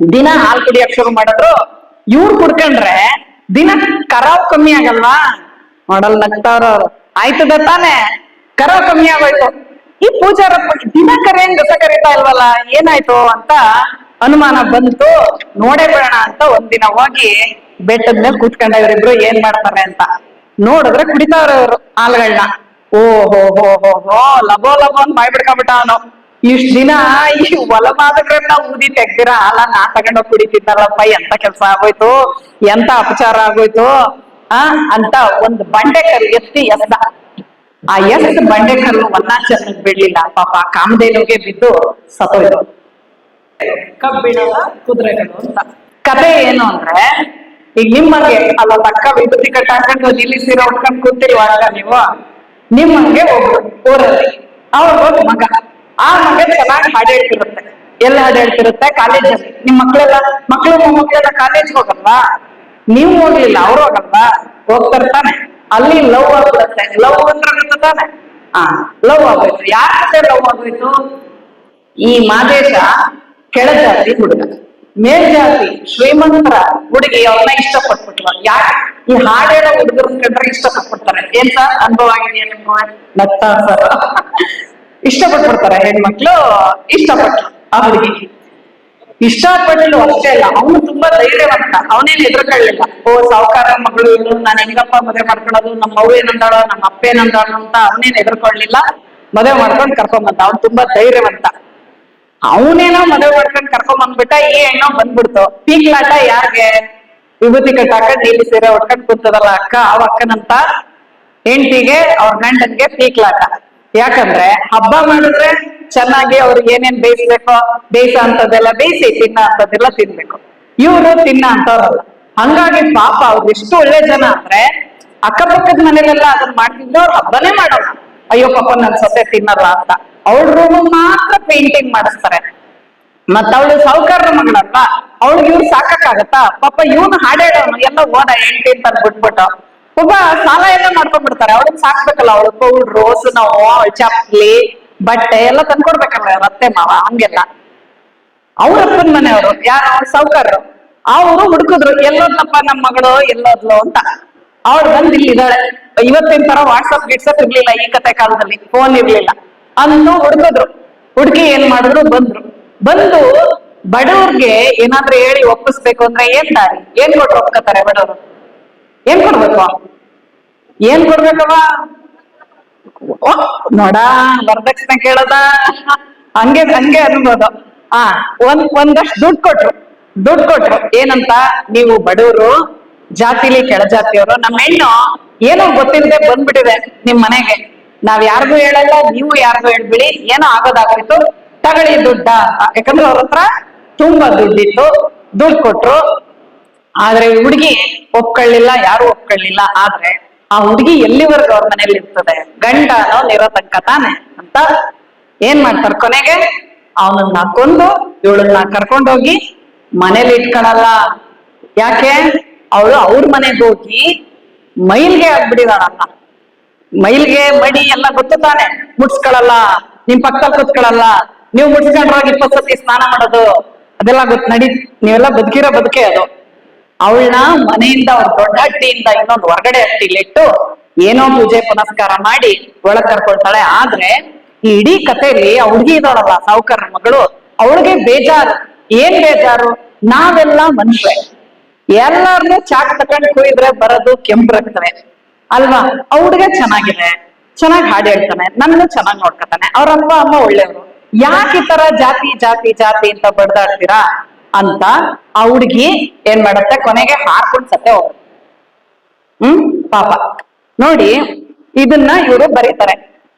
ದಿನ ಹಾಲು ಕುಡಿಯಕ್ ಶುರು ಮಾಡಿದ್ರು. ಇವ್ರು ಕುಡ್ಕೊಂಡ್ರೆ ದಿನ ಕರಾವ್ ಕಮ್ಮಿ ಆಗಲ್ವಾ? ಮಾಡಲ್ ನಗ್ತಾವ್ರವ್ರು. ಆಯ್ತದ ತಾನೆ, ಕರಾವ್ ಕಮ್ಮಿ ಆಗೋಯ್ತು. ಈ ಪೂಜಾರಪ್ಪ ದಿನ ಕರೆಯಂಗ್ ಗಸ ಕರೀತಾ ಇಲ್ವಲ್ಲ, ಏನಾಯ್ತು ಅಂತ ಅನುಮಾನ ಬಂತು. ನೋಡೇ ಬಿಡೋಣ ಅಂತ ಒಂದಿನ ಹೋಗಿ ಬೆಟ್ಟದ ಮೇಲೆ ಕೂತ್ಕೊಂಡ ಇವರಿಬ್ರು ಏನ್ ಮಾಡ್ತಾರೆ ಅಂತ ನೋಡಿದ್ರೆ ಕುಡಿತಾವ್ರ ಅವ್ರು ಹಾಲ್ಗಳನ್ನ. ಓ ಹೋ ಹೋ ಹೋ ಹೋ, ಲಬೋ ಲಬೋ ಅಂತ ಬಾಯ್ ಬಿಡ್ಕೊಂಡ್ಬಿಟ್ಟ ಅವನು. ಇಷ್ಟ ದಿನ ಈ ಹೊಲಮಾದಗಳನ್ನ ಊದಿ ತೆಗ್ದಿರ ಹಾಲ ನಾ ತಗೊಂಡೋಗ್ ಕುಡಿತಿದ್ದಲ್ಲಪ್ಪ, ಎಂತ ಕೆಲ್ಸ ಆಗೋಯ್ತು, ಎಂತ ಅಪಚಾರ ಆಗೋಯ್ತು ಅಂತ ಒಂದು ಬಂಡೆಕಲ್ಲು ಎತ್ತಿ ಎಸ್ದ. ಆ ಎಸ್ಟ್ ಬಂಡೆಕಲ್ಲು ವನ್ನಾಚರಣೆಗೆ ಬಿಡ್ಲಿಲ್ಲ ಪಾಪ, ಕಾಮಧೇನುಗೆ ಬಿದ್ದು ಸತ್ತೋಯ್ತು. ಕಬ್ಬಿಣದ ಕುದುರೆಗಳು ಅಂತ ಕತೆ ಏನು ಅಂದ್ರೆ, ಈಗ ನಿಮ್ಮಂಗೆ ಅಲ್ಲ ತಕ್ಕ ವಿಭೂತಿ ಕಟ್ಟ ಹಾಕೊಂಡು ಇಲ್ಲಿ ಸೀರೆ ಉಟ್ಕೊಂಡು ಕೂತಿಲ್ವಾಗ ನೀವು, ನಿಮ್ಮಂಗೆ ಒಬ್ರು ಊರಲ್ಲಿ ಅವ್ರಿಗೊಂದು ಮಗ. ಆ ಮಗ ಚೆನ್ನಾಗಿ ಹಾಡು ಹೇಳ್ತಿರುತ್ತೆ. ಎಲ್ಲ ಹಾಡು ಹೇಳ್ತಿರುತ್ತೆ? ಕಾಲೇಜಲ್ಲಿ. ನಿಮ್ ಮಕ್ಳು ಮೊಮ್ಮಕ್ಳೆಲ್ಲ ಕಾಲೇಜ್ ಹೋಗಲ್ವಾ? ನೀವು ಹೋಗ್ಲಿಲ್ಲ, ಅವ್ರು ಹೋಗಲ್ವಾ? ಹೋಗ್ತಿರ್ತಾನೆ. ಅಲ್ಲಿ ಲವ್ ಆಗ್ಬಿಡುತ್ತೆ. ಲವ್ ಅಂದ್ರೆ ಗೊತ್ತಾನೆ. ಲವ್ ಆಗೋಯ್ತು. ಯಾಕೆ ಲವ್ ಆಗೋಯ್ತು? ಈ ಮಾದೇಶ ಕೆಳಜಾತಿ ಹುಡುಗ, ಮೇಲ್ಜಾತಿ ಶ್ರೀಮಂತರ ಹುಡುಗಿ ಅವ್ರನ್ನ ಇಷ್ಟಪಟ್ಬಿಟ್ಲು. ಯಾಕೆ? ಈ ಹಾಡೇಳೋ ಹುಡುಗರು ಕಂಡ್ರೆ ಇಷ್ಟಪಟ್ಬಿಡ್ತಾರೆ. ಏನ್ ಸರ್ ಅನುಭವ ಆಗಿದೆಯಾ ನಿಮ್ಗೆ? ನಗ್ತಾ ಸರ್. ಇಷ್ಟಪಟ್ಬಿಡ್ತಾರೆ ಹೆಣ್ಮಕ್ಳು. ಇಷ್ಟಪಟ್ಲು ಆ ಹುಡುಗಿ. ಇಷ್ಟಪಟ್ಲು ಅಷ್ಟೇ ಅಲ್ಲ, ಅವನು ತುಂಬಾ ಧೈರ್ಯವಂತ. ಅವನೇನ್ ಹೆದರ್ಕೊಳ್ಳಿಲ್ಲ. ಓ ಸಾವುಕಾರ ಮಗಳು ಇವ್ಳು, ನಾನು ಹೆಂಗಪ್ಪ ಮದುವೆ ಮಾಡ್ಕೊಳ್ಳೋದು, ನಮ್ಮ ಅವ್ವ ಏನಂದಾಳೋ, ನಮ್ಮ ಅಪ್ಪ ಏನಂದಾಳೋ ಅಂತ ಅವನೇನ್ ಹೆದರ್ಕೊಳ್ಳಿಲ್ಲ. ಮದುವೆ ಮಾಡ್ಕೊಂಡು ಕರ್ಕೊಂಡ್ ಬಂದ. ಅವ್ನು ತುಂಬಾ ಧೈರ್ಯವಂತ. ಅವನೇನೋ ಮದುವೆ ಮಾಡ್ಕೊಂಡು ಕರ್ಕೊಂಡ್ ಬಂದ್ಬಿಟ್ಟ. ಈ ಹೆಣ್ಣೋ ಬಂದ್ಬಿಡ್ತು. ಪೀಕ್ಲಾಟ ಯಾರಿಗೆ? ವಿಭೂತಿ ಕಟ್ಟಾಕೊಂಡ್ ನೀಲಿ ಸೀರೆ ಉಟ್ಕೊಂಡ್ ಕೂತದಲ್ಲ ಅಕ್ಕ, ಅವ ಅಕ್ಕನಂತ ಹೆಂಡತಿಗೆ ಅವ್ರ ಗಂಡನ್ಗೆ ಪೀಕ್ಲಾಟ. ಯಾಕಂದ್ರೆ ಹಬ್ಬ ಮಾಡಿದ್ರೆ ಚೆನ್ನಾಗಿ ಅವ್ರಿಗೆ ಏನೇನ್ ಬೇಯಿಸ್ಬೇಕೋ ಬೇಯಿಸೋ ಅಂತದೆಲ್ಲ ಬೇಯಿಸಿ, ತಿನ್ನ ಅಂತದೆಲ್ಲ ತಿನ್ಬೇಕು. ಇವ್ರು ತಿನ್ನ ಅಂತವ್ರಲ್ಲ. ಹಂಗಾಗಿ ಪಾಪ ಅವ್ರು ಎಷ್ಟು ಒಳ್ಳೆ ಜನ ಅಂದ್ರೆ, ಅಕ್ಕಪಕ್ಕದ ಮನೇಲೆಲ್ಲ ಅದನ್ನ ಮಾಡ್ತಿದ್ದು ಅವ್ರು ಹಬ್ಬನೇ ಮಾಡೋಣ. ಅಯ್ಯೋ ಪಾಪ ನನ್ ಸೊಸೆ ತಿನ್ನಲ್ಲ ಅಂತ ಅವಳ ರೂಮ್ ಮಾತ್ರ ಪೇಂಟಿಂಗ್ ಮಾಡಿಸ್ತಾರೆ. ಮತ್ತ ಅವಳು ಸಾವುಕಾರರ ಮಗಳಲ್ವಾ, ಅವಳಿಗೆ ಇವ್ರು ಸಾಕಾಗತ್ತಾ? ಪಾಪ ಇವನು ಹಾಡೇಳವನು ಎಲ್ಲ ಹೋದ ಹೆಂಡತಿ ಅಂತ ಬಿಟ್ಬಿಟ್ಟು ಒಬ್ಬ ಸಾಲ ಎಲ್ಲ ಮಾಡ್ಕೊಂಡ್ಬಿಡ್ತಾರೆ. ಅವಳಗ್ ಸಾಕ್ಬೇಕಲ್ಲ, ಅವಳು ಪೌಡ್ರು, ನಾವು ಚಪ್ಲಿ ಬಟ್ಟೆ ಎಲ್ಲ ತಂದ್ಕೊಡ್ಬೇಕಲ್ಲ ಅತ್ತೆ ಮಾವ. ಹಂಗೆಲ್ಲ ಅವ್ರ ಅಪ್ಪನ ಮನೆಯವರು ಯಾರು ಸಾವುಕಾರರು, ಅವರು ಹುಡುಕಿದ್ರು ಎಲ್ಲೋದ್ಲಪ್ಪ ನಮ್ ಮಗಳು ಎಲ್ಲೋದ್ಲು ಅಂತ. ಅವಳು ಬಂದ್ ಇಲ್ಲಿದ್ದಾಳೆ. ಇವತ್ತಿನ ತರ ವಾಟ್ಸಪ್ ಗಿಟ್ಸಪ್ ಇರ್ಲಿಲ್ಲ ಈ ಕತೆ ಕಾಲದಲ್ಲಿ, ಫೋನ್ ಇರ್ಲಿಲ್ಲ. ಅಂದು ಹುಡುಕಿದ್ರು. ಹುಡುಗಿ ಏನ್ ಮಾಡಿದ್ರು, ಬಂದು ಬಡವ್ರಿಗೆ ಏನಾದ್ರೂ ಹೇಳಿ ಒಪ್ಪಿಸ್ಬೇಕು ಅಂದ್ರೆ ಏನ್ ದಾರಿ? ಏನ್ ಕೊಟ್ರು ಒಪ್ಕೋತಾರೆ ಬಡವರು? ಏನ್ ಕೊಡ್ಬೇಕು? ಏನ್ ಕೊಡ್ಬೇಕವ? ನೋಡ, ವರದಕ್ಷಿಣೆ ಕೇಳದ ಹಂಗೆ ಅನ್ಬೋದು. ಒಂದಷ್ಟು ದುಡ್ಡು ಕೊಟ್ರು ಏನಂತ, ನೀವು ಬಡವರು, ಜಾತಿಲಿ ಕೆಳಜಾತಿಯವರು, ನಮ್ಮ ಹೆಣ್ಣು ಏನೋ ಗೊತ್ತಿಲ್ಲದೆ ಬಂದ್ಬಿಟ್ಟಿದೆ ನಿಮ್ ಮನೆಗೆ, ನಾವ್ ಯಾರಿಗೂ ಹೇಳಲ್ಲ, ನೀವು ಯಾರಿಗೂ ಹೇಳ್ಬಿಡಿ, ಏನೋ ಆಗೋದಾಗೋಯ್ತು, ತಗೊಳ್ಳಿ ದುಡ್ಡ ಅಂತ. ಯಾಕಂದ್ರೆ ಅವ್ರ ಹತ್ರ ತುಂಬಾ ದುಡ್ಡಿತ್ತು. ದುಡ್ಡು ಕೊಟ್ರು. ಆದ್ರೆ ಈ ಹುಡುಗಿ ಒಪ್ಕೊಳ್ಳಿಲ್ಲ, ಯಾರು ಒಪ್ಕೊಳ್ಳಿಲ್ಲ. ಆದ್ರೆ ಆ ಹುಡುಗಿ ಎಲ್ಲಿವರೆಗೂ ಅವ್ರ ಮನೇಲಿ ಇರ್ತದೆ? ಗಂಡನೋ ನಿರೋತಂಕ ತಾನೆ ಅಂತ ಏನ್ ಮಾಡ್ತಾರ, ಕೊನೆಗೆ ಅವನನ್ನ ಕೊಂದು ಇವಳನ್ನ ಕರ್ಕೊಂಡೋಗಿ ಮನೇಲಿ ಇಟ್ಕೊಳಲ್ಲ. ಯಾಕೆ? ಅವಳು ಅವ್ರ ಮನೆಗೆ ಹೋಗಿ ಮೈಲ್ಗೆ ಆಗ್ಬಿಡಿದಾಳಲ್ಲ. ಮೈಲ್ಗೆ ಮಡಿ ಎಲ್ಲ ಗೊತ್ತು ತಾನೆ, ಮುಟ್ಸ್ಕೊಳಲ್ಲ, ನಿಮ್ ಪಕ್ಕದಲ್ಲಿ ಕೂತ್ಕೊಳಲ್ಲ, ನೀವು ಮುಟ್ಸ್ಕೊಂಡ್ರೋಗಿ 20 ಸತಿ ಸ್ನಾನ ಮಾಡೋದು ಅದೆಲ್ಲ ನೀವೆಲ್ಲ ಬದುಕಿರೋ ಬದುಕೆ ಅದು. ಅವಳನ್ನ ಮನೆಯಿಂದ ಅವ್ರ ದೊಡ್ಡ ಹಟ್ಟಿಯಿಂದ ಇನ್ನೊಂದು ಹೊರಗಡೆ ಹಟ್ಟಿಲಿಟ್ಟು ಏನೋ ಪೂಜೆ ಪುನಸ್ಕಾರ ಮಾಡಿ ಒಳಗ್ ಕರ್ಕೊಳ್ತಾಳೆ. ಆದ್ರೆ ಈ ಇಡೀ ಕಥೆಯಲ್ಲಿ ಆ ಹುಡುಗಿ ಇದಾಳಲ್ಲ ಸಾವುಕಾರ ಮಗಳು, ಅವಳಿಗೆ ಬೇಜಾರು. ಏನ್ ಬೇಜಾರು? ನಾವೆಲ್ಲ ಮನುಷ್ಯ, ಎಲ್ಲಾರ್ನು ಚಾಕ್ ತಕೊಂಡ್ ಕುಯ್ದ್ರೆ ಬರೋದು ಕೆಂಪು ರಕ್ತವೇ ಅಲ್ವಾ? ಹುಡುಗ ಚೆನ್ನಾಗಿದೆ, ಚೆನ್ನಾಗಿ ಹಾಡು ಹೇಳ್ತಾನೆ, ನನ್ನ ಚೆನ್ನಾಗಿ ನೋಡ್ಕೊತಾನೆ, ಅವ್ರ ಅಪ್ಪ ಅಮ್ಮ ಒಳ್ಳೆಯವರು, ಯಾಕೆ ಈ ತರ ಜಾತಿ ಜಾತಿ ಜಾತಿ ಅಂತ ಬಡ್ದಾಡ್ತೀರಾ ಅಂತ ಆ ಹುಡುಗಿ ಏನ್ ಮಾಡತ್ತೆ, ಕೊನೆಗೆ ಹಾರ್ಕೊಂಡ್ ಸತ್ತೆ ಹೋಗುತ್ತೆ. ಪಾಪ ನೋಡಿ, ಇದನ್ನ ಇವರು ಬರೀತಾರೆ.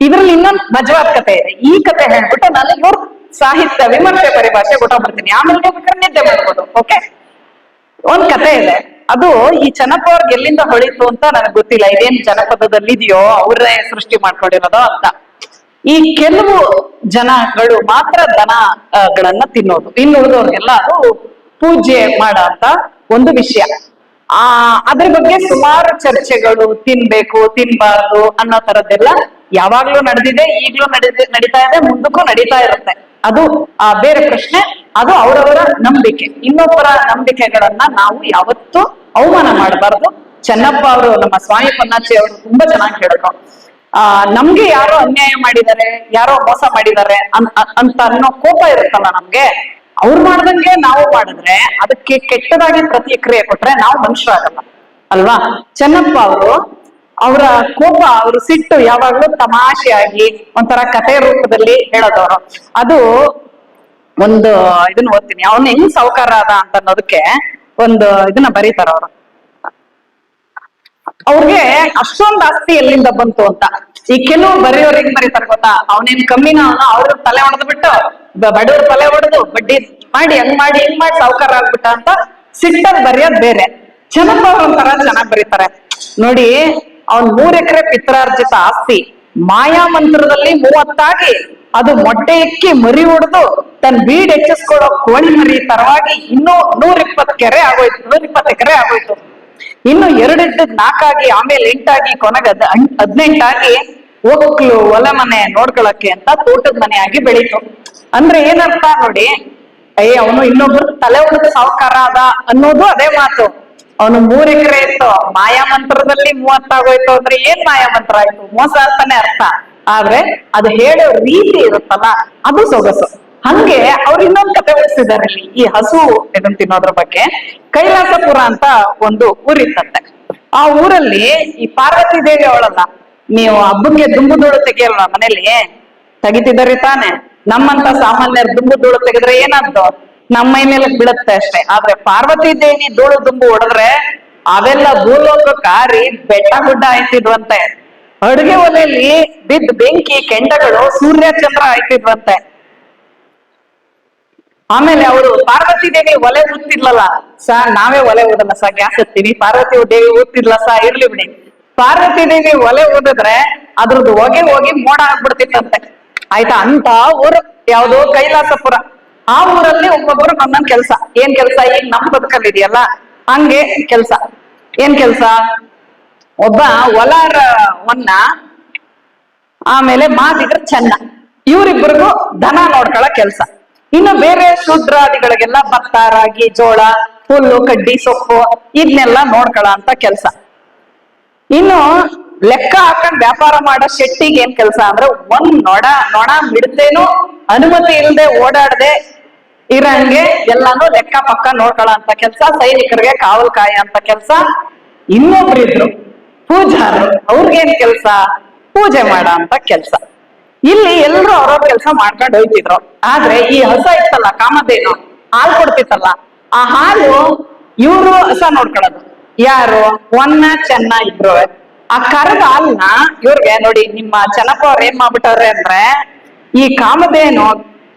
ಇದ್ರಲ್ಲಿ ಇನ್ನೊಂದು ಮಜವಾದ ಕತೆ ಇದೆ. ಈ ಕತೆ ಹೇಳ್ಬಿಟ್ಟು ನಾನು ಇವ್ರ ಸಾಹಿತ್ಯ ವಿಮರ್ಶೆ ಪರಿಭಾಷೆ ಕೊಟ್ಟೋಗ್ಬಿಡ್ತೀನಿ. ಆಮೇಲೆ ಬೇಕಾದ್ರೆ ನಿದ್ದೆ ಮಾಡ್ಬೋದು. ಓಕೆ, ಒಂದ್ ಕತೆ ಇದೆ. ಅದು ಈ ಜನಪ ಅವ್ರಿಗೆ ಎಲ್ಲಿಂದ ಹೊಳಿತು ಅಂತ ನನಗೆ ಗೊತ್ತಿಲ್ಲ. ಇದೇನ್ ಜನಪದದಲ್ಲಿ ಇದೆಯೋ ಅವ್ರೇ ಸೃಷ್ಟಿ ಮಾಡ್ಕೊಂಡಿರೋದೋ ಅಂತ. ಈ ಕೆಲವು ಜನಗಳು ಮಾತ್ರ ದನಗಳನ್ನ ತಿನ್ನೋದು, ಇನ್ನು ಉಳಿದವ್ರಿಗೆಲ್ಲ ಅದು ಪೂಜೆ ಮಾಡೋ ಅಂತ ಒಂದು ವಿಷಯ. ಅದ್ರ ಬಗ್ಗೆ ಸುಮಾರು ಚರ್ಚೆಗಳು, ತಿನ್ಬೇಕು ತಿನ್ಬಾರ್ದು ಅನ್ನೋ ತರದ್ದೆಲ್ಲ ಯಾವಾಗ್ಲೂ ನಡೆದಿದೆ, ಈಗ್ಲೂ ನಡೀತಾ ಇದೆ, ಮುಂದಕ್ಕೂ ನಡೀತಾ ಇರುತ್ತೆ. ಅದು ಬೇರೆ ಪ್ರಶ್ನೆ. ಅದು ಅವರವರ ನಂಬಿಕೆ. ಇನ್ನೊಬ್ಬರ ನಂಬಿಕೆಗಳನ್ನ ನಾವು ಯಾವತ್ತೂ ಅವಮಾನ ಮಾಡಬಾರ್ದು. ಚೆನ್ನಪ್ಪ ಅವರು, ನಮ್ಮ ಸ್ವಾಮಿ ಪನ್ನಾಚಿ ಅವರು ತುಂಬಾ ಚೆನ್ನಾಗಿ ಹೇಳಿದ್ರು. ನಮ್ಗೆ ಯಾರೋ ಅನ್ಯಾಯ ಮಾಡಿದ್ದಾರೆ, ಯಾರೋ ಮೋಸ ಮಾಡಿದ್ದಾರೆ ಅಂತ ಅನ್ನೋ ಕೋಪ ಇರುತ್ತಲ್ಲ ನಮ್ಗೆ, ಅವ್ರು ಮಾಡ್ದಂಗೆ ನಾವು ಮಾಡಿದ್ರೆ, ಅದಕ್ಕೆ ಕೆಟ್ಟದಾಗಿ ಪ್ರತಿಕ್ರಿಯೆ ಕೊಟ್ರೆ ನಾವು ಮನುಷ್ಯರಾಗಲ್ಲ ಅಲ್ವಾ. ಚೆನ್ನಪ್ಪ ಅವರು ಅವರ ಕೋಪ, ಅವ್ರ ಸಿಟ್ಟು ಯಾವಾಗ್ಲೂ ತಮಾಷೆಯಾಗಿ ಒಂಥರ ಕಥೆ ರೂಪದಲ್ಲಿ ಹೇಳೋದವ್ರು. ಅದು ಒಂದು ಇದನ್ನ ಓದ್ತೀನಿ, ಅವನ್ ಹೆಂಗ್ ಸಾವುಕಾರ ಅದ ಅಂತ ಅನ್ನೋದಕ್ಕೆ ಒಂದು ಇದನ್ನ ಬರೀತಾರ ಅವ್ರು. ಅವ್ರಿಗೆ ಅಷ್ಟೊಂದು ಆಸ್ತಿ ಎಲ್ಲಿಂದ ಬಂತು ಅಂತ. ಈ ಕೆಲವು ಬರೆಯೋರು ಹೆಂಗ್ ಬರೀತಾರ ಗೊತ್ತಾ, ಅವನೇನ್ ಕಮ್ಮಿನ, ಅವ್ರ ತಲೆ ಹೊಡೆದು ಬಿಟ್ಟು ಬಡವ್ರ ತಲೆ ಹೊಡೆದು ಬಡ್ಡಿ ಮಾಡಿ ಹಂಗ್ ಮಾಡಿ ಹಿಂಗ್ ಮಾಡಿ ಸಾವುಕಾರ ಆಗ್ಬಿಟ್ಟ ಅಂತ ಸಿಟ್ಟಲ್ಲಿ ಬರೆಯೋದ್ ಬೇರೆ. ಚೆನ್ನಪ್ಪ ಅವ್ರ ಒಂಥರ ಚೆನ್ನಾಗ್ ಬರೀತಾರೆ ನೋಡಿ. ಅವ್ನ್ 3 ಎಕರೆ ಪಿತ್ರಾರ್ಜಿತ ಆಸ್ತಿ ಮಾಯಾ ಮಂತ್ರದಲ್ಲಿ 30 ಆಗಿ, ಅದು ಮೊಟ್ಟೆ ಇಕ್ಕಿ ಮರಿ ಹೊಡೆದು ತನ್ನ ಬೀಡ್ ಹೆಚ್ಚಿಸ್ಕೊಳ್ಳೋ ಕೋಳಿ ಮರಿ ತರವಾಗಿ ಇನ್ನೂ 120 ಎಕರೆ ಆಗೋಯ್ತು. ಇನ್ನು 2 ಇದ್ದದ್ 4 ಆಗಿ, ಆಮೇಲೆ 8 ಆಗಿ, ಕೊನೆಗೆ 18 ಆಗಿ ಒಕ್ಲು ಒಲೆ ಮನೆ ನೋಡ್ಕೊಳಕ್ಕೆ ಅಂತ ತೋಟದ ಮನೆ ಆಗಿ ಬೆಳೀತು. ಅಂದ್ರೆ ಏನರ್ಥ ನೋಡಿ, ಅವನು ಇನ್ನೊಬ್ರು ತಲೆ ಹೊಡೆದು ಸಾವುಕಾರ ಅದ ಅನ್ನೋದು ಅದೇ ಮಾತು. ಅವನು 3 ಎಕರೆ ಇತ್ತು, ಮಾಯಾ ಮಂತ್ರದಲ್ಲಿ 30 ಆಗೋಯ್ತು ಅಂದ್ರೆ ಏನ್ ಮಾಯಾ ಮಂತ್ರ ಆಯ್ತು, ಮೋಸ ಅಂತಾನೆ ಅರ್ಥ. ಆದ್ರೆ ಅದು ಹೇಳೋ ರೀತಿ ಇರುತ್ತಲ್ಲ, ಅದು ಸೊಗಸು. ಹಂಗೆ ಅವ್ರು ಇನ್ನೊಂದು ಕತೆ ಓದಿಸಿದ್ದಾರೆ ಇಲ್ಲಿ, ಈ ಹಸು ಇದನ್ನ ತಿನ್ನೋದ್ರ ಬಗ್ಗೆ. ಕೈಲಾಸಪುರ ಅಂತ ಒಂದು ಊರಿತ್ತಂತೆ. ಆ ಊರಲ್ಲಿ ಈ ಪಾರ್ವತಿ ದೇವಿ ಅವಳಲ್ಲ, ನೀವು ಹಬ್ಬಕ್ಕೆ ದುಂಬುದೂಳು ತೆಗಿಯಲ್ವಾ ಮನೇಲಿ, ತೆಗಿತಿದ್ದರಿ ತಾನೆ. ನಮ್ಮಂತ ಸಾಮಾನ್ಯರು ದುಂಬುದೂಳು ತೆಗೆದ್ರೆ ಏನಾದ್ದು, ನಮ್ಮ ಮೈ ಮೇಲೆ ಬೀಳುತ್ತೆ ಅಷ್ಟೇ. ಆದ್ರೆ ಪಾರ್ವತಿ ದೇವಿ ಧೂಳು ದುಂಬು ಹೊಡೆದ್ರೆ ಅವೆಲ್ಲ ಭೂಲೋಕ ಕಾರಿ ಬೆಟ್ಟ ಗುಡ್ಡ ಆಯ್ತಿದ್ವಂತೆ. ಅಡುಗೆ ಒಲೆಯಲ್ಲಿ ಬಿದ್ದ ಬೆಂಕಿ ಕೆಂಡಗಳು ಸೂರ್ಯ ಚಂದ್ರ ಆಯ್ತಿದ್ವಂತೆ. ಆಮೇಲೆ ಅವರು ಪಾರ್ವತಿ ದೇವಿ ಒಲೆ ಊದ್ತಿದ್ಲಲ್ಲ ನಾವೇ ಒಲೆ ಊದಲ್ಲ ಗ್ಯಾಸ್ ಹತ್ತೀವಿ, ಪಾರ್ವತಿ ದೇವಿ ಊದ್ತಿದ್ಲ ಇರ್ಲಿ ಬಿಡಿ. ಪಾರ್ವತಿ ದೇವಿ ಒಲೆ ಊದಿದ್ರೆ ಅದ್ರದ್ದು ಹೊಗೆ ಹೋಗಿ ಮೋಡ ಆಗ್ಬಿಡ್ತಿತ್ತಂತೆ. ಆಯ್ತಾ, ಅಂತ ಊರು ಯಾವ್ದೋ ಕೈಲಾಸಪುರ. ಆ ಊರಲ್ಲಿ ಒಬ್ಬೊಬ್ರು ಒಂದೊಂದ್ ಕೆಲ್ಸ. ಏನ್ ಕೆಲ್ಸ, ಈಗ ನಮ್ ಬದುಕಲ್ಲಿ ಇದೆಯಲ್ಲ ಹಂಗೆ ಕೆಲ್ಸ. ಏನ್ ಕೆಲ್ಸ, ಒಬ್ಬ ಹೊಲಾರವನ್ನ, ಆಮೇಲೆ ಮಾದಿಗರ ಚೆನ್ನ, ಇವ್ರಿಬ್ಬರಿಗೂ ದನ ನೋಡ್ಕೊಳ್ಳೋ ಕೆಲ್ಸ. ಇನ್ನು ಬೇರೆ ಶೂದ್ರಾದಿಗಳಿಗೆಲ್ಲ ಭತ್ತ, ರಾಗಿ, ಜೋಳ, ಹುಲ್ಲು, ಕಡ್ಡಿ, ಸೊಪ್ಪು ಇದನ್ನೆಲ್ಲ ನೋಡ್ಕೊಳ್ಳ ಅಂತ ಕೆಲ್ಸ. ಇನ್ನು ಲೆಕ್ಕ ಹಾಕೊಂಡ್ ವ್ಯಾಪಾರ ಮಾಡೋ ಶೆಟ್ಟಿಗೆ ಏನ್ ಕೆಲ್ಸ ಅಂದ್ರೆ, ಒಂದ್ ನೊಣ ಬಿಡ್ತೇನು ಅನುಮತಿ ಇಲ್ಲದೆ ಓಡಾಡದೆ ಇರಂಗೆ ಎಲ್ಲಾನು ಲೆಕ್ಕ ಪಕ್ಕ ನೋಡ್ಕೊಳ್ಳೋ ಅಂತ ಕೆಲ್ಸ. ಸೈನಿಕರಿಗೆ ಕಾವಲ್ ಕಾಯ ಅಂತ ಕೆಲ್ಸ. ಇನ್ನೊಬ್ರಿದ್ರು ಪೂಜಾರು, ಅವ್ರಿಗೇನ್ ಕೆಲ್ಸ, ಪೂಜೆ ಮಾಡ ಅಂತ ಕೆಲ್ಸ. ಇಲ್ಲಿ ಎಲ್ರು ಅವ್ರವ್ರ ಕೆಲ್ಸ ಮಾಡ್ಕೊಂಡು ಹೋಯ್ತಿದ್ರು. ಆದ್ರೆ ಈ ಹಸ ಇತ್ತಲ್ಲ ಕಾಮಧೇನು, ಹಾಲು ಕೊಡ್ತಿತ್ತಲ್ಲ, ಆ ಹಾಲು ಇವ್ರು ಹಸ ನೋಡ್ಕೊಳ್ಳೋದು. ಯಾರು, ಒನ್ನ ಚೆನ್ನ ಇಬ್ರು. ಆ ಕರದ ಹಾಲ್ನ ಇವ್ರಿಗೆ ನೋಡಿ, ನಿಮ್ಮ ಚೆನ್ನಪ್ಪ ಅವ್ರ ಏನ್ ಮಾಡ್ಬಿಟ್ಟವ್ರೆ ಅಂದ್ರೆ, ಈ ಕಾಮಧೇನು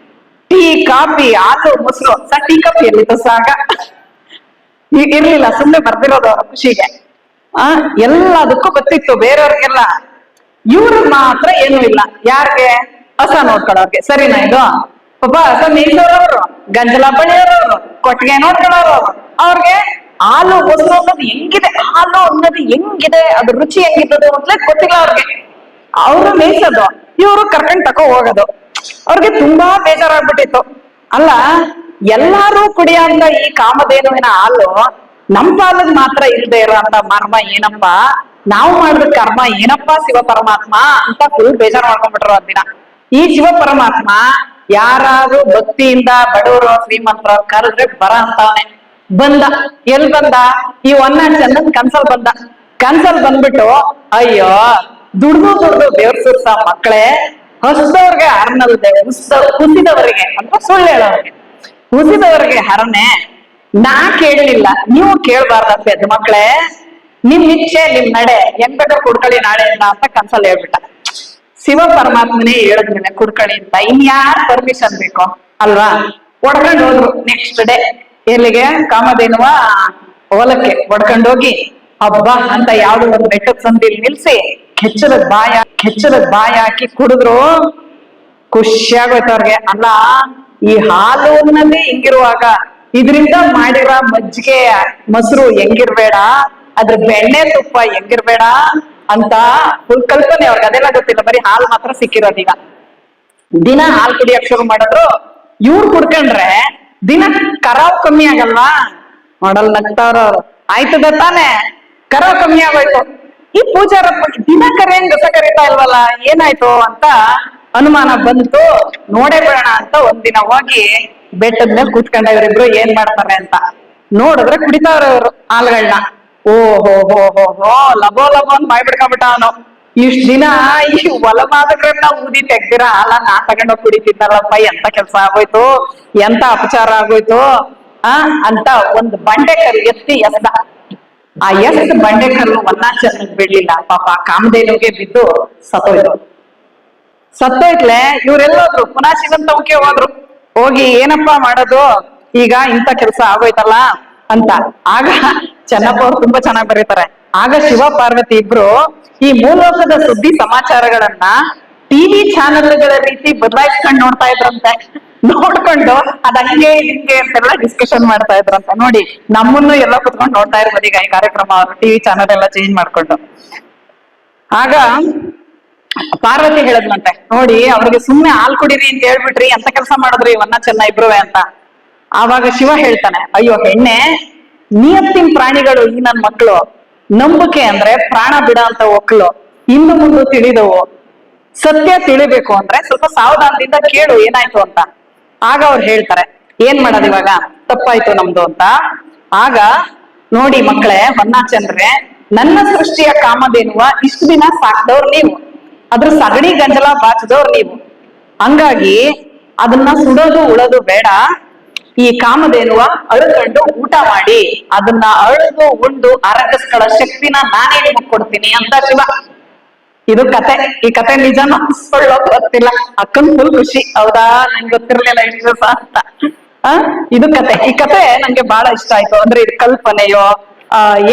ಟೀ, ಕಾಫಿ, ಹಾಲು, ಮೊಸರು, ಟೀ ಕಾಫಿ ಎಲ್ಲಿತ್ತು ಸಾಗ ಈಗ ಇರ್ಲಿಲ್ಲ, ಸುಮ್ನೆ ಬರ್ದಿರೋದು ಅವ್ರ ಖುಷಿಗೆ. ಎಲ್ಲದಕ್ಕೂ ಗೊತ್ತಿತ್ತು ಬೇರೆಯವ್ರಿಗೆಲ್ಲ. ಇವ್ರು ಮಾತ್ರ ಏನು ಇಲ್ಲ. ಯಾರಿಗೆ, ಹಸ ನೋಡ್ಕೊಳ್ಳೋರ್ಗೆ. ಸರಿನಾ ಇದು? ಒಬ್ಬ ಹಸ ಮೇಯ್ಸೋರವ್ರು, ಗಂಜಲ ಬಳಿಯೋರವ್ರು, ಕೊಟ್ಟಿಗೆ ನೋಡ್ಕೊಳ್ಳೋರು, ಅವ್ರಿಗೆ ಹಾಲು ಮೊಸರು ಅನ್ನೋದು ಹೆಂಗಿದೆ, ಹಾಲು ಅನ್ನೋದು ಹೆಂಗಿದೆ, ಅದ್ರ ರುಚಿ ಹೆಂಗಿದ್ದದು ಅಂತಲೇ ಗೊತ್ತಿಲ್ಲ ಅವ್ರಿಗೆ. ಅವ್ರು ಮೇಯ್ಸೋದು, ಇವ್ರು ಕರ್ಕೊಂಡ್ ತಕೋ ಹೋಗೋದು. ಅವ್ರಿಗೆ ತುಂಬಾ ಬೇಜಾರಾಗ್ಬಿಟ್ಟಿತ್ತು. ಅಲ್ಲ, ಎಲ್ಲಾರು ಕುಡಿಯೋಂತ ಈ ಕಾಮಧೇನುವಿನ ಹಾಲು ನಮ್ ಪಾಲದ್ ಮಾತ್ರ ಇಲ್ದೇ ಇರೋ ಅಂತ ಮರ್ಮ ಏನಪ್ಪಾ, ನಾವು ಮಾಡಿದ ಕರ್ಮ ಏನಪ್ಪಾ ಶಿವ ಪರಮಾತ್ಮ ಅಂತ ಫುಲ್ ಬೇಜಾರ್ ಮಾಡ್ಕೊಂಡ್ಬಿಟ್ರು ಒಂದಿನ. ಈ ಶಿವ ಪರಮಾತ್ಮ ಯಾರಾದ್ರೂ ಭಕ್ತಿಯಿಂದ ಬಡವರು ಶ್ರೀಮಂತರ ಕರೆದ್ರೆ ಬರ ಅಂತವನೆ. ಬಂದ, ಎಲ್ ಬಂದ, ಈ ಒನ್ನ ಚಂದನ್ ಕನ್ಸಲ್ ಬಂದ. ಕನ್ಸಲ್ ಬಂದ್ಬಿಟ್ಟು, ಅಯ್ಯೋ ದುಡ್ದು ದೇವ್ರ ಸುರ್ಸ ಮಕ್ಕಳೇ, ಹಸ್ದವ್ರಿಗೆ ಹರನಲ್ದೆ ಕುಸಿದವರಿಗೆ ಅಂದ್ರೆ ಸುಳ್ಳು ಹೇಳೋರಿಗೆ, ಕುಸಿದವರಿಗೆ ಹರನೆ ನಾ ಕೇಳಲಿಲ್ಲ, ನೀವು ಕೇಳ್ಬಾರ್ದಂತೆ ಅದು ಮಕ್ಕಳೇ, ನಿಮ್ ಇಚ್ಛೆ ನಿಮ್ ನಡೆ ಹೆಂಗ್ ಬೇಕಾದ್ರೆ ಕುಡ್ಕಳಿ ನಾಳೆಯಿಂದ ಅಂತ ಕನ್ಸಲ್ ಹೇಳ್ಬಿಟ್ಟ. ಶಿವ ಪರಮಾತ್ಮನೇ ಹೇಳಿದ್ಮೇಲೆ ಕುಡ್ಕಳಿ ಅಂತ ಇನ್ಯಾರ ಪರ್ಮಿಷನ್ ಬೇಕು ಅಲ್ವಾ. ಹೊಡ್ಕೊಂಡ್ ಹೋದ್ರು ನೆಕ್ಸ್ಟ್ ಡೇ ಎಲ್ಲಿಗೆ, ಕಾಮಧೇನುವ ಹೊಲಕ್ಕೆ ಹೊಡ್ಕೊಂಡೋಗಿ ಹಬ್ಬ ಅಂತ ಯಾವ್ದು ಒಂದು ಬೆಟ್ಟದ ಸಂದಿಲ್ ನಿಲ್ಸಿ ಕೆಚ್ಚರದ ಬಾಯ ಹಾಕಿ ಕುಡಿದ್ರು. ಖುಷಿಯಾಗೋಯ್ತು ಅವ್ರಿಗೆ. ಅಲ್ಲ, ಈ ಹಾಲು ಅನ್ನೋದೇ ಹಿಂಗಿರುವಾಗ ಇದ್ರಿಂದ ಮಾಡಿರೋ ಮಜ್ಜಿಗೆ ಮೊಸರು ಹೆಂಗಿರ್ಬೇಡ, ಅದ್ರ ಬೆಣ್ಣೆ ತುಪ್ಪ ಹೆಂಗಿರ್ಬೇಡ ಅಂತ ಫುಲ್ ಕಲ್ಪನೆ ಅವ್ರಿಗೆ. ಅದೆಲ್ಲ ಗೊತ್ತಿಲ್ಲ, ಬರೀ ಹಾಲು ಮಾತ್ರ ಸಿಕ್ಕಿರೋದೀಗ. ದಿನ ಹಾಲು ಕುಡಿಯಕ್ ಶುರು ಮಾಡಿದ್ರು. ಇವ್ರು ಕುಡ್ಕೊಂಡ್ರೆ ದಿನ ಕರಾವ್ ಕಮ್ಮಿ ಆಗಲ್ವಾ? ಮಾಡಲ್ ನಗ್ತಾವ್ರವ್ರು. ಆಯ್ತದ ತಾನೆ, ಕರಾವ್ ಕಮ್ಮಿ ಆಗೋಯ್ತು. ಈ ಪೂಜಾರಪ್ಪ ದಿನ ಕರೆಯಂಗ್ ಗಸ ಕರೀತಾ ಇಲ್ವಲ್ಲ, ಏನಾಯ್ತು ಅಂತ ಅನುಮಾನ ಬಂತು. ನೋಡೇ ಬಿಡೋಣ ಅಂತ ಒಂದಿನ ಹೋಗಿ ಬೆಟ್ಟದ ಮೇಲೆ ಕೂತ್ಕೊಂಡ ಇವರಿಬ್ರು ಏನ್ ಮಾಡ್ತಾರೆ ಅಂತ. ನೋಡಿದ್ರೆ ಕುಡಿತಾವ್ರ ಅವ್ರು ಹಾಲ್ಗಳನ್ನ. ಓ ಹೋ ಹೋ ಹೋ ಹೋ, ಲಬೋ ಲಬೋ ಅಂತ ಬಾಯ್ ಬಿಡ್ಕೊಂಡ್ಬಿಟ್ಟ ಅವನು. ಇಷ್ಟ ದಿನ ಈ ಹೊಲಮಾದಗಳನ್ನ ಊದಿ ತೆಗ್ದಿರ ಹಾಲ ನಾ ತಗೊಂಡೋಗ್ ಕುಡಿತಿದ್ದಾರಪ್ಪ, ಎಂತ ಕೆಲ್ಸ ಆಗೋಯ್ತು, ಎಂತ ಅಪಚಾರ ಆಗೋಯ್ತು ಅಂತ ಒಂದು ಬಂಡೆ ಕಲ್ಲು ಎತ್ತಿ ಎಸ್ದ. ಆ ಎಸ್ತ್ ಬಂಡೆ ಕಲ್ಲು ಚೆನ್ನಾಗಿ ಬಿಡ್ಲಿಲ್ಲ ಪಾಪ, ಕಾಮಧೇನುಗೆ ಬಿದ್ದು ಸತ್ತೋಯ್ತ್ಲೆ. ಇವ್ರೆಲ್ಲೋದ್ರು ಪುನಃ ಶಿವನ್ ತವಕ್ಕೆ ಹೋದ್ರು. ಹೋಗಿ ಏನಪ್ಪಾ ಮಾಡೋದು ಈಗ, ಇಂಥ ಕೆಲ್ಸ ಆಗೋಯ್ತಲ್ಲ ಅಂತ. ಆಗ ಚೆನ್ನಪ್ಪ ಅವ್ರು ತುಂಬಾ ಚೆನ್ನಾಗಿ ಬರೀತಾರೆ. ಆಗ ಶಿವ ಪಾರ್ವತಿ ಇಬ್ರು ಈ ಮೂಲೋಕದ ಸುದ್ದಿ ಸಮಾಚಾರಗಳನ್ನ ಟಿವಿ ಚಾನೆಲ್ಗಳ ರೀತಿ ಬದಲಾಯಿಸ್ಕೊಂಡು ನೋಡ್ತಾ ಇದ್ರಂತೆ. ನೋಡ್ಕೊಂಡು ಅದ್ ಹಂಗೆ ಹಿಂಗೆ ಅಂತೆಲ್ಲ ಡಿಸ್ಕಷನ್ ಮಾಡ್ತಾ ಇದ್ರಂತೆ. ನೋಡಿ, ನಮ್ಮನ್ನು ಎಲ್ಲ ಕುತ್ಕೊಂಡು ನೋಡ್ತಾ ಇರ್ಬೋದು ಈಗ ಈ ಕಾರ್ಯಕ್ರಮ, ಅವರು ಟಿವಿ ಚಾನೆಲ್ ಎಲ್ಲ ಚೇಂಜ್ ಮಾಡ್ಕೊಂಡು. ಆಗ ಪಾರ್ವತಿ ಹೇಳದ್ಲಂತೆ, ನೋಡಿ ಅವ್ರಿಗೆ ಸುಮ್ನೆ ಹಾಲ್ ಕುಡೀರಿ ಅಂತ ಹೇಳ್ಬಿಟ್ರಿ, ಎಂತ ಕೆಲಸ ಮಾಡಿದ್ರಿ ಇವನ್ನ ಇಬ್ರುವೆ ಅಂತ. ಆವಾಗ ಶಿವ ಹೇಳ್ತಾನೆ, ಅಯ್ಯೋ ಹೆಣ್ಣೆ, ನಿಯತ್ತಿನ ಪ್ರಾಣಿಗಳು ಈ ನನ್ ಮಕ್ಳು. ನಂಬಿಕೆ ಅಂದ್ರೆ ಪ್ರಾಣ ಬಿಡ ಅಂತ ಒಕ್ಲು. ಇಂದು ಮುಂದೆ ತಿಳಿದವು. ಸತ್ಯ ತಿಳಿಬೇಕು ಅಂದ್ರೆ ಸ್ವಲ್ಪ ಸಾವಧಾನದಿಂದ ಕೇಳು ಏನಾಯ್ತು ಅಂತ. ಆಗ ಅವ್ರು ಹೇಳ್ತಾರೆ, ಏನ್ ಮಾಡೋದು ಇವಾಗ, ತಪ್ಪಾಯ್ತು ನಮ್ದು ಅಂತ. ಆಗ ನೋಡಿ ಮಕ್ಕಳೇ, ಹೊನ್ನಾಚಂದ್ರೆ, ನನ್ನ ಸೃಷ್ಟಿಯ ಕಾಮಧೇನುವ ಇಷ್ಟು ದಿನ ಸಾಕ್ದವ್ರು ನೀವು, ಅದ್ರ ಸಗಣಿ ಗಂಜಲ ಬಾಚದವ್ರು ನೀವು. ಹಂಗಾಗಿ ಅದನ್ನ ಸುಡೋದು ಉಳೋದು ಬೇಡ. ಈ ಕಾಮಧೇನುವ ಅಳ್ಕೊಂಡು ಊಟ ಮಾಡಿ, ಅದನ್ನ ಅಳ್ದು ಉಂಡು ಆರಗಿಸ್ಕೊಳ್ಳೋ ಶಕ್ತಿನ ನಾನೇ ನಿಮಗ್ ಕೊಡ್ತೀನಿ ಅಂತ ಶಿವ. ಇದು ಕತೆ. ಈ ಕತೆ ನಿಜನೋ ಸುಳ್ಳೋ ಗೊತ್ತಿಲ್ಲ. ಅಕ್ಕನ್ ಫುಲ್ ಖುಷಿ, ಹೌದಾ ನಂಗೆ ಗೊತ್ತಿರ್ಲಿಲ್ಲ ಇಷ್ಟು ದಿವಸ ಅಂತ. ಇದು ಕತೆ. ಈ ಕತೆ ನಂಗೆ ಬಹಳ ಇಷ್ಟ ಆಯ್ತು. ಅಂದ್ರೆ ಇದು ಕಲ್ಪನೆಯೋ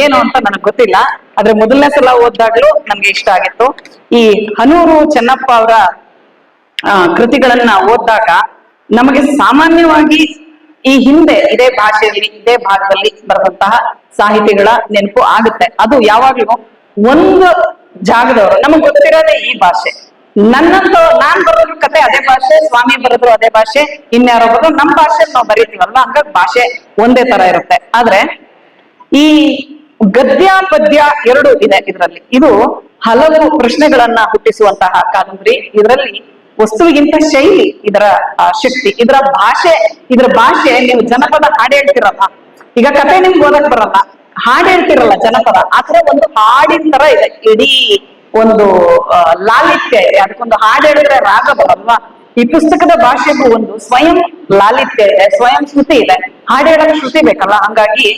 ಏನು ಅಂತ ನನಗ್ ಗೊತ್ತಿಲ್ಲ, ಆದ್ರೆ ಮೊದಲನೇ ಸಲ ಓದ್ದಾಗ್ಲೂ ನನ್ಗೆ ಇಷ್ಟ ಆಗಿತ್ತು. ಈ ಹನೂರು ಚೆನ್ನಪ್ಪ ಅವರ ಕೃತಿಗಳನ್ನ ಓದಿದಾಗ ನಮಗೆ ಸಾಮಾನ್ಯವಾಗಿ ಈ ಹಿಂದೆ ಇದೇ ಭಾಷೆಯಲ್ಲಿ ಇದೇ ಭಾಗದಲ್ಲಿ ಬರುವಂತಹ ಸಾಹಿತಿಗಳ ನೆನಪು ಆಗುತ್ತೆ. ಅದು ಯಾವಾಗ್ಲೂ ಒಂದು ಜಾಗದವರು, ನಮಗ್ ಗೊತ್ತಿರೋದೇ ಈ ಭಾಷೆ. ನಾನ್ ಬರೋದ್ರ ಕತೆ ಅದೇ ಭಾಷೆ, ಸ್ವಾಮಿ ಬರೋದ್ರು ಅದೇ ಭಾಷೆ, ಇನ್ಯಾರೋ ಬರೋದು ನಮ್ ಭಾಷೆ ನಾವು ಬರೀತೀವಲ್ವ, ಹಂಗಾಗಿ ಭಾಷೆ ಒಂದೇ ತರ ಇರುತ್ತೆ. ಆದ್ರೆ ಈ ಗದ್ಯ ಪದ್ಯ ಎರಡು ಇದೆ ಇದರಲ್ಲಿ. ಇದು ಹಲವು ಪ್ರಶ್ನೆಗಳನ್ನ ಹುಟ್ಟಿಸುವಂತಹ ಕಾದಂಬರಿ. ಇದರಲ್ಲಿ ವಸ್ತುವಿಗಿಂತ ಶೈಲಿ ಇದರ ಶಕ್ತಿ, ಇದರ ಭಾಷೆ. ನೀವು ಜನಪದ ಹಾಡು ಹೇಳ್ತಿರಲ್ಲ, ಈಗ ಕತೆ ನಿಮ್ಗೆ ಓದಕ್ ಬರಲ್ಲ, ಹಾಡು ಹೇಳ್ತಿರಲ್ಲ ಜನಪದ, ಆತರ ಒಂದು ಹಾಡಿನ ತರ ಇದೆ. ಇಡೀ ಒಂದು ಲಾಲಿತ್ಯ ಇದೆ, ಅದಕ್ಕೊಂದು ಹಾಡು ಹೇಳಿದ್ರೆ ರಾಗ ಬರಲ್ವಾ. ಈ ಪುಸ್ತಕದ ಭಾಷೆಗೂ ಒಂದು ಸ್ವಯಂ ಲಾಲಿತ್ಯ ಇದೆ, ಸ್ವಯಂ ಶ್ರುತಿ ಇದೆ. ಹಾಡು ಹೇಳಕ್ ಶ್ರುತಿ ಬೇಕಲ್ಲ, ಹಂಗಾಗಿ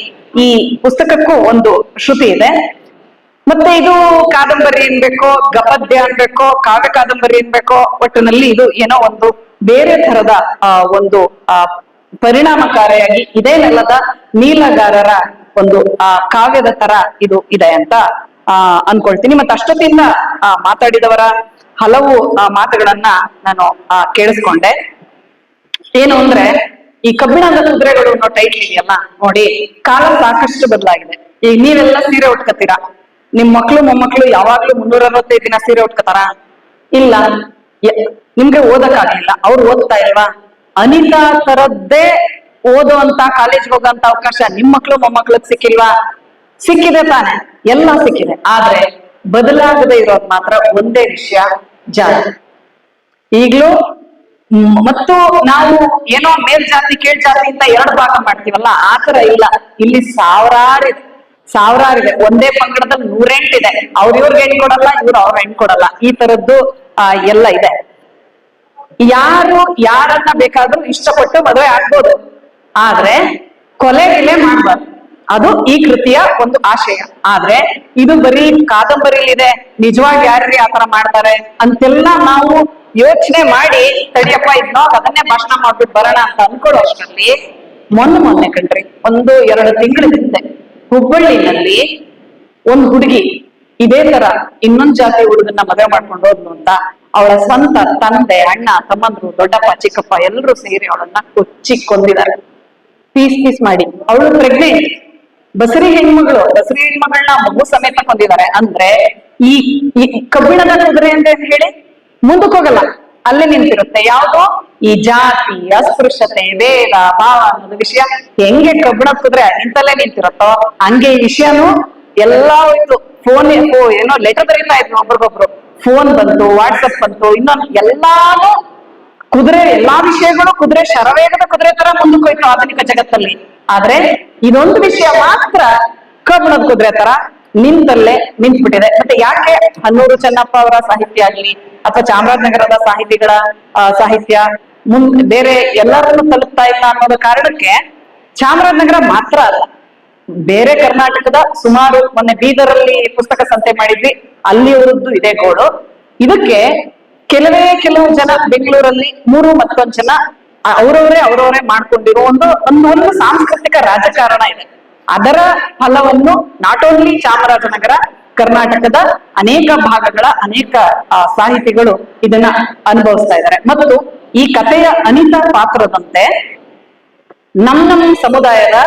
ಈ ಪುಸ್ತಕಕ್ಕೂ ಒಂದು ಶ್ರುತಿ ಇದೆ. ಮತ್ತೆ ಇದು ಕಾದಂಬರಿ ಅನ್ಬೇಕೋ, ಗಪದ್ಯ ಅನ್ಬೇಕೋ, ಕಾವ್ಯ ಕಾದಂಬರಿ ಅನ್ಬೇಕೋ, ಒಟ್ಟಿನಲ್ಲಿ ಇದು ಏನೋ ಒಂದು ಬೇರೆ ತರದ ಒಂದು ಪರಿಣಾಮಕಾರಿಯಾಗಿ ಇದೇ ನೆಲದ ನೀಲಗಾರರ ಒಂದು ಕಾವ್ಯದ ತರ ಇದು ಇದೆ ಅಂತ ಅನ್ಕೊಳ್ತೀನಿ. ಮತ್ತೆ ಅಷ್ಟೊತ್ತಿಂದ ಮಾತಾಡಿದವರ ಹಲವು ಮಾತುಗಳನ್ನ ನಾನು ಕೇಳಿಸ್ಕೊಂಡೆ. ಏನು ಅಂದ್ರೆ, ಈ ಕಬ್ಬಿಣದ ಕುದುರೆಗಳು ಅನ್ನೋ ಟೈಟ್ಲ್ ಇದೆಯಲ್ಲ ನೋಡಿ, ಕಾಲ ಸಾಕಷ್ಟು ಬದಲಾಗಿದೆ. ಈಗ ನೀವೆಲ್ಲ ಸೀರೆ ಉಟ್ಕತೀರಾ, ನಿಮ್ ಮಕ್ಳು ಮೊಮ್ಮಕ್ಳು ಯಾವಾಗ್ಲೂ 365 ದಿನ ಸೀರೆ ಉಟ್ಕತಾರ? ಇಲ್ಲ. ನಿಮ್ಗೆ ಓದಕ್ಕಾಗಲಿಲ್ಲ, ಅವ್ರು ಓದ್ತಾ ಇಲ್ವಾ? ಅನಿತಾ ತರದ್ದೇ ಓದುವಂತ ಕಾಲೇಜ್ ಹೋಗುವಂತ ಅವಕಾಶ ನಿಮ್ ಮಕ್ಳು ಮೊಮ್ಮಕ್ಳಿಗೆ ಸಿಕ್ಕಿಲ್ವಾ? ಸಿಕ್ಕಿದೆ ತಾನೆ, ಎಲ್ಲ ಸಿಕ್ಕಿದೆ. ಆದ್ರೆ ಬದಲಾಗದೆ ಇರೋದು ಮಾತ್ರ ಒಂದೇ ವಿಷಯ, ಜಾತಿ. ಈಗ್ಲೂ ಮತ್ತು ನಾವು ಏನೋ ಮೇಲ್ಜಾತಿ ಕೀಳ್ಜಾತಿ ಅಂತ 2 ಭಾಗ ಮಾಡ್ತೀವಲ್ಲ, ಆತರ ಇಲ್ಲ. ಇಲ್ಲಿ ಸಾವಿರಾರಿದೆ. ಒಂದೇ ಪಂಗಡದಲ್ಲಿ 108 ಇದೆ. ಇವ್ರಿಗೆ ಹೆಣ್ ಕೊಡಲ್ಲ, ಅವ್ರ ಹೆಣ್ ಕೊಡಲ್ಲ, ಈ ತರದ್ದು ಎಲ್ಲ ಇದೆ. ಯಾರನ್ನ ಬೇಕಾದ್ರೂ ಇಷ್ಟಪಟ್ಟು ಮದುವೆ ಆಗ್ಬೋದು, ಆದ್ರೆ ಕೊಲೆ ಮಾಡ್ಬಾರ್ದು. ಅದು ಈ ಕೃತಿಯ ಒಂದು ಆಶಯ. ಆದ್ರೆ ಇದು ಬರೀ ಕಾದಂಬರಿಲಿದೆ, ನಿಜವಾಗಿ ಯಾರ್ರಿ ಆತರ ಮಾಡ್ತಾರೆ ಅಂತೆಲ್ಲ ನಾವು ಯೋಚನೆ ಮಾಡಿ ತಡಿಯಪ್ಪ ಇದ್ನೋ ಅದನ್ನೇ ಭಾಷಣ ಮಾಡ್ಬಿಟ್ಟು ಬರೋಣ ಅಂತ ಅನ್ಕೊಳ್ಳೋ ಅಷ್ಟರಲ್ಲಿ ಮೊನ್ನೆ ಕಣ್ರಿ, 1-2 ತಿಂಗಳ ಹಿಂದೆ ಹುಬ್ಬಳ್ಳಿನಲ್ಲಿ ಒಂದ್ ಹುಡುಗಿ ಇದೇ ತರ ಇನ್ನೊಂದ್ ಜಾತಿ ಹುಡುಗನ್ನ ಮದುವೆ ಮಾಡ್ಕೊಂಡು ಹೋದ್ಲು ಅಂತ ಅವಳ ಸ್ವಂತ ತಂದೆ, ಅಣ್ಣ, ತಮ್ಮಂದ್ರು, ದೊಡ್ಡಪ್ಪ, ಚಿಕ್ಕಪ್ಪ ಎಲ್ರು ಸೇರಿ ಅವಳನ್ನ ಕೊಚ್ಚಿ ಕೊಂದಿದ್ದಾರೆ, ಪೀಸ್ ಮಾಡಿ. ಅವಳು ಪ್ರೆಗ್ನೆಂಟ್, ಬಸರಿ ಹೆಣ್ಮಗಳನ್ನ ಮಗು ಸಮೇತ ಕೊಂದಿದ್ದಾರೆ. ಅಂದ್ರೆ ಈ ಕಬ್ಬಿಣದ ಕುದುರೆ ಅಂತ ಹೇಳಿ ಮುಂದಕ್ಕೆ ಹೋಗಲ್ಲ, ಅಲ್ಲೇ ನಿಂತಿರುತ್ತೆ. ಯಾವ್ದೋ ಈ ಜಾತಿ, ಅಸ್ಪೃಶ್ಯತೆ, ಭೇದ ಭಾವ ಅನ್ನೋದು ವಿಷಯ ಹೆಂಗೆ ಕಬ್ಬಿಣದ ಕುದುರೆ ನಿಂತಲ್ಲೇ ನಿಂತಿರತ್ತೋ ಹಂಗೆ ಈ ವಿಷಯನು ಎಲ್ಲಾ ಹೋಯ್ತು. ಫೋನ್ ಏನೋ ಲೆಟರ್ ಬರೀತಾ ಇದ್ವಿ ಒಬ್ರಿಗೊಬ್ರು, ಫೋನ್ ಬಂತು, ವಾಟ್ಸಪ್ ಬಂತು, ಇನ್ನೊಂದು ಎಲ್ಲಾನು ಕುದುರೆ, ಎಲ್ಲಾ ವಿಷಯಗಳು ಕುದುರೆ, ಶರವೇಗದ ಕುದುರೆ ತರ ಮುಂದಕ್ಕೆ ಹೋಯ್ತು ಆಧುನಿಕ ಜಗತ್ತಲ್ಲಿ. ಆದ್ರೆ ಇದೊಂದು ವಿಷಯ ಮಾತ್ರ ಕಬ್ಬಿಣದ ಕುದುರೆ ತರ ನಿಂತಲ್ಲೇ ನಿಂತ್ಬಿಟ್ಟಿದೆ. ಮತ್ತೆ ಯಾಕೆ ಹನ್ನೂರು ಚೆನ್ನಪ್ಪ ಅವರ ಸಾಹಿತ್ಯ ಆಗ್ಲಿ ಅಥವಾ ಚಾಮರಾಜನಗರದ ಸಾಹಿತಿಗಳ ಸಾಹಿತ್ಯ ಬೇರೆ ಎಲ್ಲರನ್ನು ತಲುಪ್ತಾ ಇಲ್ಲ ಅನ್ನೋದ ಕಾರಣಕ್ಕೆ ಚಾಮರಾಜನಗರ ಮಾತ್ರ ಅಲ್ಲ, ಬೇರೆ ಕರ್ನಾಟಕದ ಸುಮಾರು, ಮೊನ್ನೆ ಬೀದರಲ್ಲಿ ಪುಸ್ತಕ ಸಂತೆ ಮಾಡಿದ್ವಿ, ಅಲ್ಲಿಯವರದ್ದು ಇದೇ ಗೋಳು. ಇದಕ್ಕೆ ಕೆಲವು ಜನ ಬೆಂಗಳೂರಲ್ಲಿ ಮತ್ತೊಂದು ಜನ ಅವರವರೇ ಮಾಡ್ಕೊಂಡಿರೋ ಒಂದು ಸಾಂಸ್ಕೃತಿಕ ರಾಜಕಾರಣ ಇದೆ. ಅದರ ಫಲವನ್ನು ನಾಟ್ ಓನ್ಲಿ ಚಾಮರಾಜನಗರ, ಕರ್ನಾಟಕದ ಅನೇಕ ಭಾಗಗಳ ಅನೇಕ ಸಾಹಿತಿಗಳು ಇದನ್ನ ಅನುಭವಿಸ್ತಾ ಇದ್ದಾರೆ. ಮತ್ತು ಈ ಕಥೆಯ ಅನಿತ ಪಾತ್ರದಂತೆ ನಮ್ಮ ಸಮುದಾಯದ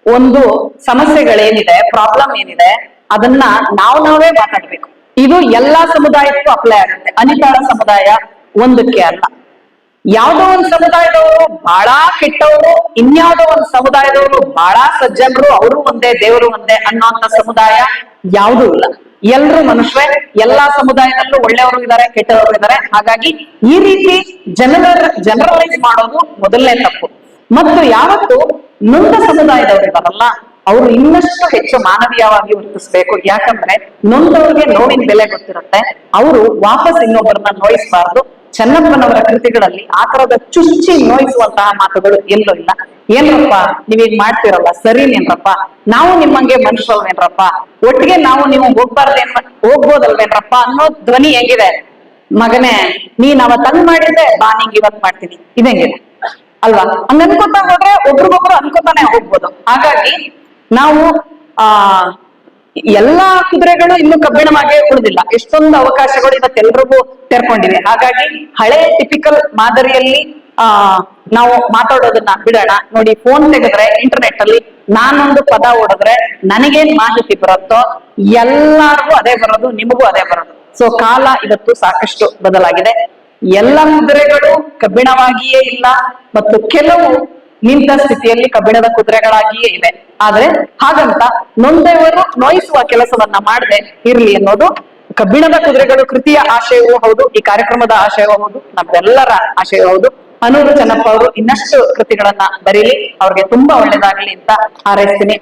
ಒಂದು ಸಮಸ್ಯೆಗಳೇನಿದೆ, ಪ್ರಾಬ್ಲಮ್ ಏನಿದೆ, ಅದನ್ನ ನಾವೇ ಮಾತಾಡ್ಬೇಕು. ಇದು ಎಲ್ಲಾ ಸಮುದಾಯಕ್ಕೂ ಅಪ್ಲೈ ಆಗುತ್ತೆ. ಅನಿತಾಳ ಸಮುದಾಯ ಒಂದಕ್ಕೆ ಅಲ್ಲ. ಯಾವ್ದೋ ಒಂದು ಸಮುದಾಯದವರು ಬಹಳ ಕೆಟ್ಟವರು, ಇನ್ಯಾವುದೋ ಒಂದು ಸಮುದಾಯದವರು ಬಹಳ ಸಜ್ಜನರು, ಅವರು ಒಂದೇ, ದೇವರು ಒಂದೇ ಅನ್ನೋಂಥ ಸಮುದಾಯ ಯಾವುದೂ ಇಲ್ಲ. ಎಲ್ರು ಮನುಷ್ಯರೇ, ಎಲ್ಲಾ ಸಮುದಾಯದಲ್ಲೂ ಒಳ್ಳೆಯವರು ಇದ್ದಾರೆ, ಕೆಟ್ಟವರು ಇದ್ದಾರೆ. ಹಾಗಾಗಿ ಈ ರೀತಿ ಜನರಲೈಸ್ ಮಾಡೋದು ಮೊದಲನೇ ತಪ್ಪು. ಮತ್ತು ಯಾವತ್ತು ನೊಂದ ಸಮುದಾಯದವರು ಇದಾರಲ್ಲ, ಅವರು ಇನ್ನಷ್ಟು ಹೆಚ್ಚು ಮಾನವೀಯವಾಗಿ ವರ್ತಿಸ್ಬೇಕು. ಯಾಕಂದ್ರೆ ನೊಂದವ್ರಿಗೆ ನೋವಿನ ಬೆಲೆ ಗೊತ್ತಿರುತ್ತೆ. ಅವರು ವಾಪಸ್ ಇನ್ನೊಬ್ಬರನ್ನ ನೋಯಿಸಬಾರ್ದು. ಚೆನ್ನಪ್ಪನವರ ಕೃತಿಗಳಲ್ಲಿ ಆ ತರದ ಚುಚ್ಚಿ ನೋಯಿಸುವಂತಹ ಮಾತುಗಳು ಎಲ್ಲೂ ಇಲ್ಲ. ಏನ್ರಪ್ಪ ನೀವೀಗ ಮಾಡ್ತಿರಲ್ಲ ಸರಿನೇನ್ರಪ್ಪ, ನಾವು ನಿಮ್ಮಂಗೆ ಮನುಷ್ಯಲ್ವೇನ್ರಪ್ಪ, ಒಟ್ಟಿಗೆ ನಾವು ನೀವು ಹೋಗ್ಬೋದಲ್ವೇನ್ರಪ್ಪ ಅನ್ನೋ ಧ್ವನಿ ಹೆಂಗಿದೆ? ಮಗನೇ, ನೀನ್ ಅವತ್ ಹಂಗ್ ಮಾಡಿದ್ದೆ, ಬಾ ನಿಂಗ್ ಇವತ್ ಮಾಡ್ತೀನಿ, ಇದಂಗಿದೆ ಅಲ್ವಾ? ಹಂಗ ಅನ್ಕೋತಾ ಹೋದ್ರೆ ಒಬ್ರಿಗೊಬ್ರು ಅನ್ಕೋತಾನೆ ಹೋಗ್ಬೋದು. ಹಾಗಾಗಿ ನಾವು ಎಲ್ಲಾ ಕುದುರೆಗಳು ಇನ್ನು ಕಬ್ಬಿಣವಾಗಿ ಉಳಿದಿಲ್ಲ. ಎಷ್ಟೊಂದು ಅವಕಾಶಗಳು ಇವತ್ತೆಲ್ರಿಗೂ ತೆರ್ಕೊಂಡಿವೆ. ಹಾಗಾಗಿ ಹಳೆ ಟಿಪಿಕಲ್ ಮಾದರಿಯಲ್ಲಿ ನಾವು ಮಾತಾಡೋದನ್ನ ಬಿಡೋಣ. ನೋಡಿ, ಫೋನ್ ತೆಗೆದ್ರೆ ಇಂಟರ್ನೆಟ್ ಅಲ್ಲಿ ನಾನೊಂದು ಪದ ಓಡಿದ್ರೆ ನನಗೇನ್ ಮಾಹಿತಿ ಬರುತ್ತೋ ಎಲ್ಲಾರ್ಗೂ ಅದೇ ಬರೋದು, ನಿಮಗೂ ಅದೇ ಬರೋದು. ಸೊ ಕಾಲ ಇವತ್ತು ಸಾಕಷ್ಟು ಬದಲಾಗಿದೆ. ಎಲ್ಲ ಕುದುರೆಗಳು ಕಬ್ಬಿಣವಾಗಿಯೇ ಇಲ್ಲ, ಮತ್ತು ಕೆಲವು ನಿಂತ ಸ್ಥಿತಿಯಲ್ಲಿ ಕಬ್ಬಿಣದ ಕುದುರೆಗಳಾಗಿಯೇ ಇವೆ. ಆದ್ರೆ ಹಾಗಂತ ನೊಂದವರು ನೋಯಿಸುವ ಕೆಲಸವನ್ನ ಮಾಡದೆ ಇರ್ಲಿ ಅನ್ನೋದು ಕಬ್ಬಿಣದ ಕುದುರೆಗಳು ಕೃತಿಯ ಆಶಯವೂ ಹೌದು, ಈ ಕಾರ್ಯಕ್ರಮದ ಆಶಯವೂ ಹೌದು, ನಮ್ಮೆಲ್ಲರ ಆಶಯ ಹೌದು. ಹನ್ನೂರು ಚೆನ್ನಪ್ಪ ಅವರು ಇನ್ನಷ್ಟು ಕೃತಿಗಳನ್ನ ಬರೀಲಿ, ಅವ್ರಿಗೆ ತುಂಬಾ ಒಳ್ಳೇದಾಗ್ಲಿ ಅಂತ ಹಾರೈಸ್ತೀನಿ.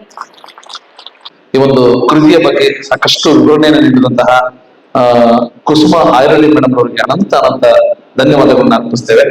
ಈ ಒಂದು ಕೃತಿಯ ಬಗ್ಗೆ ಸಾಕಷ್ಟು ವಿವರಣೆಯನ್ನು ನೀಡಿದಂತಹ ಕುಸುಮ ಆಯ್ರಳ್ಳಿ ಮೇಡಮ್ ಅವರಿಗೆ ಅನಂತ ಧನ್ಯವಾದಗಳನ್ನ ಅರ್ಪಿಸ್ತೇವೆ.